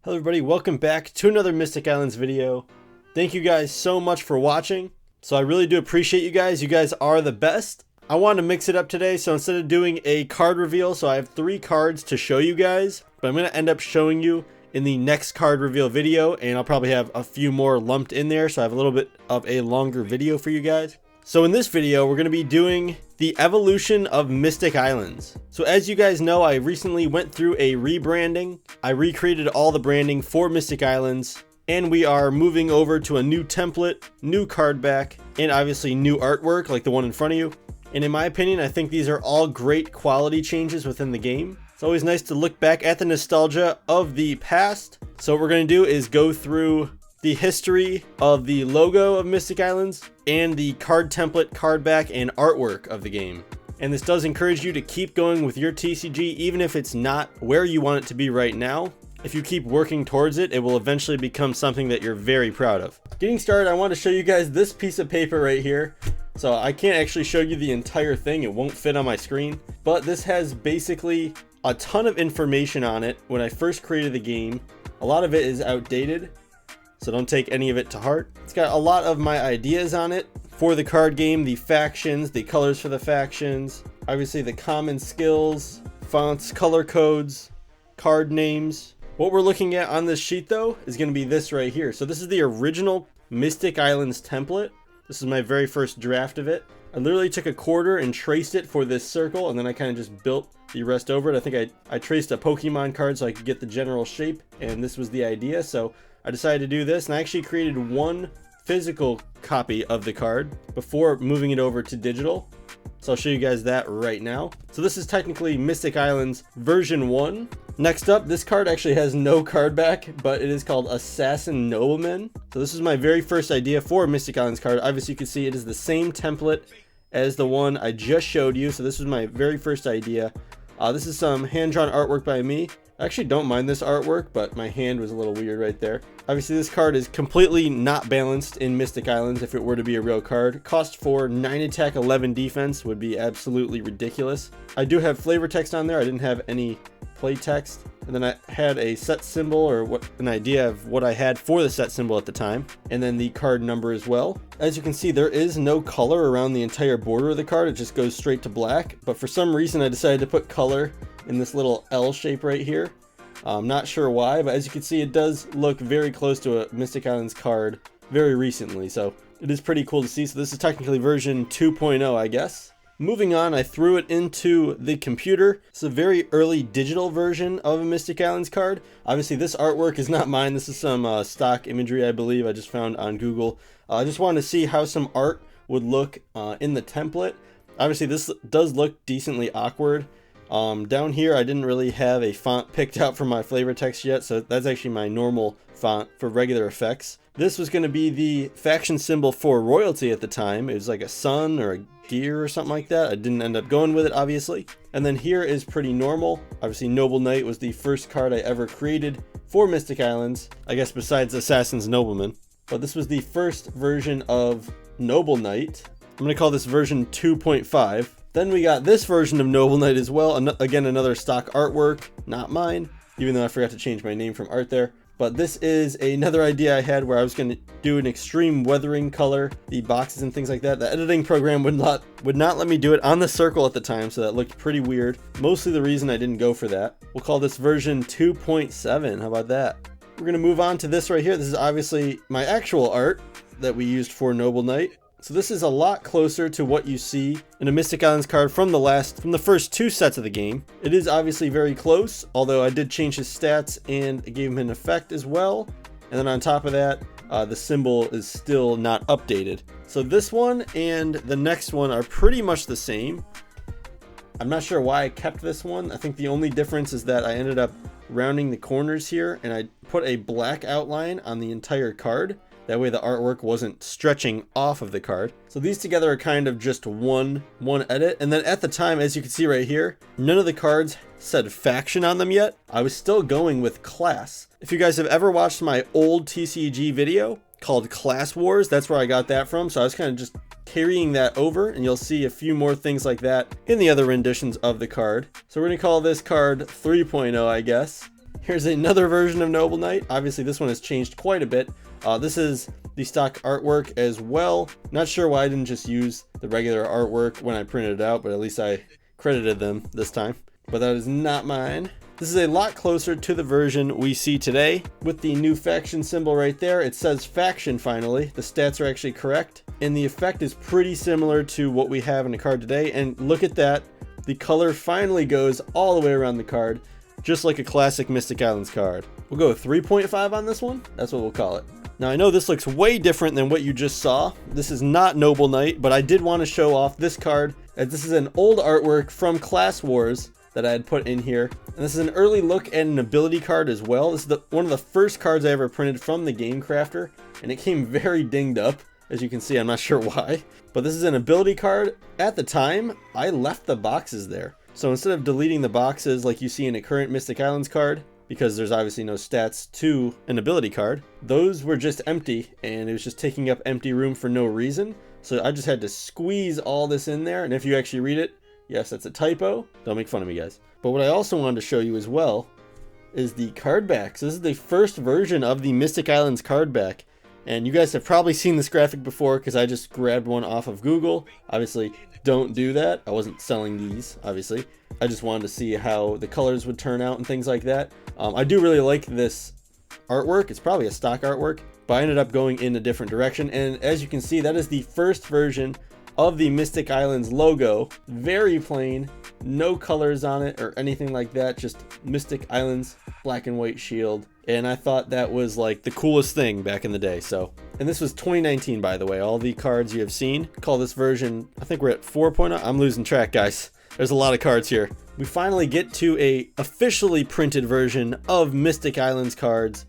Hello everybody, welcome back to another Mystic Islands video. Thank you guys so much for watching. So I really do appreciate you guys. You guys are the best. I wanted to mix it up today, so instead of doing a card reveal, so I have 3 cards to show you guys, but I'm going to end up showing you in the next card reveal video, and I'll probably have a few more lumped in there, so I have a little bit of a longer video for you guys. So in this video, we're going to be doing the evolution of Mystic Islands. So as you guys know, I recently went through a rebranding. I recreated all the branding for Mystic Islands, and we are moving over to a new template, new card back, and obviously new artwork like the one in front of you. And in my opinion, I think these are all great quality changes within the game. It's always nice to look back at the nostalgia of the past. So what we're going to do is go through the history of the logo of Mystic Islands and the card template, card back, and artwork of the game. And this does encourage you to keep going with your TCG even if it's not where you want it to be right now. If you keep working towards it, it will eventually become something that you're very proud of. Getting started, I want to show you guys this piece of paper right here. So I can't actually show you the entire thing, it won't fit on my screen, but this has basically a ton of information on it. When I first created the game, a lot of it is outdated, so don't take any of it to heart. It's got a lot of my ideas on it for the card game, the factions, the colors for the factions, obviously the common skills, fonts, color codes, card names. What we're looking at on this sheet though is going to be this right here. So this is the original Mystic Islands template. This is my very first draft of it. I literally took a quarter and traced it for this circle, and then I kind of just built the rest over it. I think I traced a Pokemon card so I could get the general shape, and this was the idea. So I decided to do this, and I actually created one physical copy of the card before moving it over to digital. So I'll show you guys that right now. So this is technically Mystic Islands version 1. Next up, this card actually has no card back, but it is called Assassin Nobleman. So this is my very first idea for a Mystic Islands card. Obviously you can see it is the same template as the one I just showed you. So this was my very first idea. This is some hand-drawn artwork by me. I actually don't mind this artwork, but my hand was a little weird right there. Obviously this card is completely not balanced in Mystic Islands if it were to be a real card. Cost for 9 attack, 11 defense would be absolutely ridiculous. I do have flavor text on there. I didn't have any play text. And then I had a set symbol, or an idea of what I had for the set symbol at the time. And then the card number as well. As you can see, there is no color around the entire border of the card. It just goes straight to black. But for some reason, I decided to put color in this little L shape right here. I'm not sure why, but as you can see, it does look very close to a Mystic Islands card very recently. So it is pretty cool to see. So this is technically version 2.0, I guess. Moving on, I threw it into the computer. It's a very early digital version of a Mystic Islands card. Obviously, this artwork is not mine. This is some stock imagery, I believe, I just found on Google. I just wanted to see how some art would look in the template. Obviously, this does look decently awkward. Down here, I didn't really have a font picked out for my flavor text yet, so that's actually my normal font for regular effects. This was going to be the faction symbol for royalty at the time. It was like a sun or a gear or something like that. I didn't end up going with it, obviously. And then here is pretty normal. Obviously, Noble Knight was the first card I ever created for Mystic Islands, I guess besides Assassin's Nobleman. But this was the first version of Noble Knight. I'm going to call this version 2.5. Then we got this version of Noble Knight as well. Again, another stock artwork, not mine, even though I forgot to change my name from art there. But this is another idea I had where I was going to do an extreme weathering color, the boxes and things like that. The editing program would not let me do it on the circle at the time, so that looked pretty weird. Mostly the reason I didn't go for that. We'll call this version 2.7. How about that? We're going to move on to this right here. This is obviously my actual art that we used for Noble Knight. So this is a lot closer to what you see in a Mystic Islands card from the first 2 sets of the game. It is obviously very close, although I did change his stats and gave him an effect as well. And then on top of that, the symbol is still not updated. So this one and the next one are pretty much the same. I'm not sure why I kept this one. I think the only difference is that I ended up rounding the corners here and I put a black outline on the entire card. That way the artwork wasn't stretching off of the card. So these together are kind of just one edit. And then at the time, as you can see right here, none of the cards said faction on them yet. I was still going with class. If you guys have ever watched my old TCG video called Class Wars, that's where I got that from. So I was kind of just carrying that over, and you'll see a few more things like that in the other renditions of the card. So we're gonna call this card 3.0, I guess. Here's another version of Noble Knight. Obviously this one has changed quite a bit. This is the stock artwork as well. Not sure why I didn't just use the regular artwork when I printed it out, but at least I credited them this time. But that is not mine. This is a lot closer to the version we see today. With the new faction symbol right there, it says faction finally. The stats are actually correct. And the effect is pretty similar to what we have in the card today. And look at that. The color finally goes all the way around the card, just like a classic Mystic Islands card. We'll go 3.5 on this one. That's what we'll call it. Now I know this looks way different than what you just saw. This is not Noble Knight, but I did want to show off this card, as this is an old artwork from Class Wars that I had put in here. And this is an early look at an ability card as well. This is one of the first cards I ever printed from the Game Crafter, and it came very dinged up. As you can see, I'm not sure why, but this is an ability card. At the time, I left the boxes there. So instead of deleting the boxes like you see in a current Mystic Islands card, because there's obviously no stats to an ability card, those were just empty, and it was just taking up empty room for no reason. So I just had to squeeze all this in there, and if you actually read it, yes, that's a typo. Don't make fun of me, guys. But what I also wanted to show you as well is the card back. So this is the first version of the Mystic Islands card back. And you guys have probably seen this graphic before because I just grabbed one off of Google. Obviously, don't do that. I wasn't selling these, obviously. I just wanted to see how the colors would turn out and things like that. I do really like this artwork. It's probably a stock artwork, but I ended up going in a different direction. And as you can see, that is the first version of the Mystic Islands logo. Very plain, no colors on it or anything like that, just Mystic Islands black and white shield. And I thought that was like the coolest thing back in the day. So, and this was 2019, by the way. All the cards you have seen, call this version, I think we're at 4.0. I'm losing track, guys. There's a lot of cards here. We finally get to a officially printed version of Mystic Islands cards.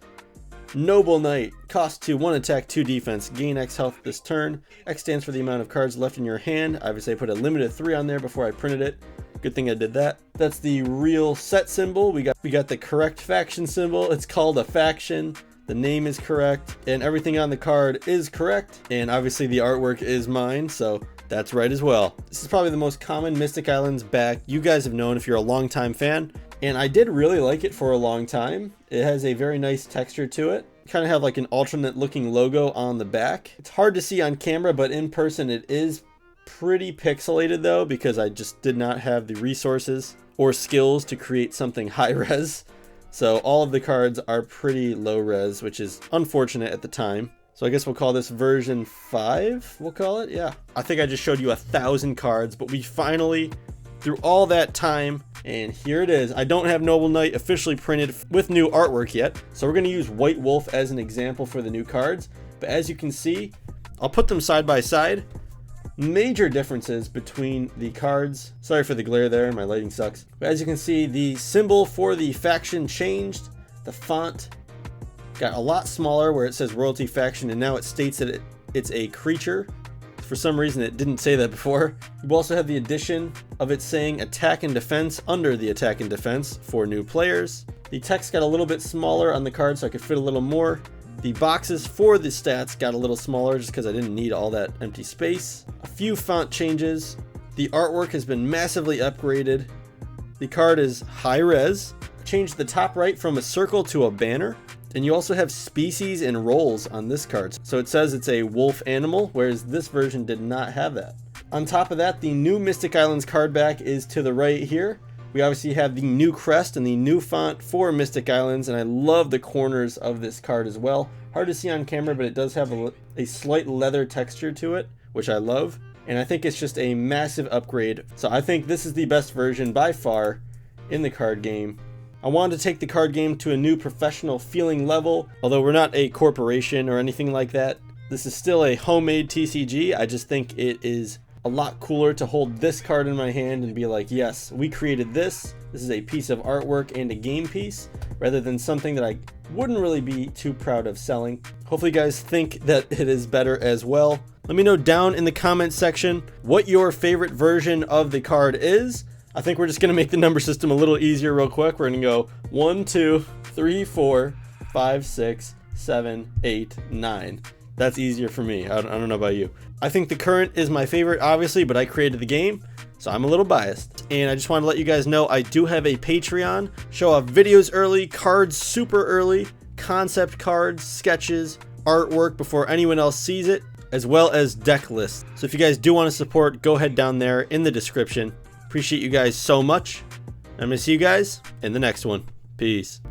Noble Knight, cost 2, 1 attack, 2 defense, gain X health this turn. X stands for the amount of cards left in your hand. Obviously I put a limit of 3 on there before I printed it. Good thing I did that. That's the real set symbol. We got the correct faction symbol. It's called a faction. The name is correct, and everything on the card is correct. And obviously the artwork is mine, so that's right as well. This is probably the most common Mystic Islands back you guys have known if you're a longtime fan. And I did really like it for a long time. It has a very nice texture to it. Kind of have like an alternate looking logo on the back. It's hard to see on camera, but in person it is pretty pixelated though, because I just did not have the resources or skills to create something high res. So all of the cards are pretty low res, which is unfortunate at the time. So I guess we'll call this version 5, we'll call it, yeah. I think I just showed you 1,000 cards, but we finally, through all that time, and here it is. I don't have Noble Knight officially printed with new artwork yet, so we're gonna use White Wolf as an example for the new cards. But as you can see, I'll put them side by side. Major differences between the cards. Sorry for the glare there, my lighting sucks. But as you can see, the symbol for the faction changed. The font got a lot smaller where it says Royalty Faction, and now it states that it's a creature. For some reason it didn't say that before. You also have the addition of it saying attack and defense under the attack and defense for new players. The text got a little bit smaller on the card so I could fit a little more. The boxes for the stats got a little smaller just because I didn't need all that empty space. A few font changes. The artwork has been massively upgraded. The card is high res. Changed the top right from a circle to a banner. And you also have species and roles on this card. So it says it's a wolf animal, whereas this version did not have that. On top of that, the new Mystic Islands card back is to the right here. We obviously have the new crest and the new font for Mystic Islands, and I love the corners of this card as well. Hard to see on camera, but it does have a slight leather texture to it, which I love. And I think it's just a massive upgrade. So I think this is the best version by far in the card game. I wanted to take the card game to a new professional feeling level. Although we're not a corporation or anything like that, this is still a homemade TCG. I just think it is a lot cooler to hold this card in my hand and be like, yes, we created this. This is a piece of artwork and a game piece, rather than something that I wouldn't really be too proud of selling. Hopefully you guys think that it is better as well. Let me know down in the comment section what your favorite version of the card is. I think we're just gonna make the number system a little easier real quick. We're gonna go 1, 2, 3, 4, 5, 6, 7, 8, 9. That's easier for me. I don't know about you. I think the current is my favorite, obviously, but I created the game. so I'm a little biased. And I just want to let you guys know I do have a Patreon. Show off videos early, cards super early, concept cards, sketches, artwork before anyone else sees it, as well as deck lists. So if you guys do want to support, go ahead down there in the description. Appreciate you guys so much. I'm going to see you guys in the next one. Peace.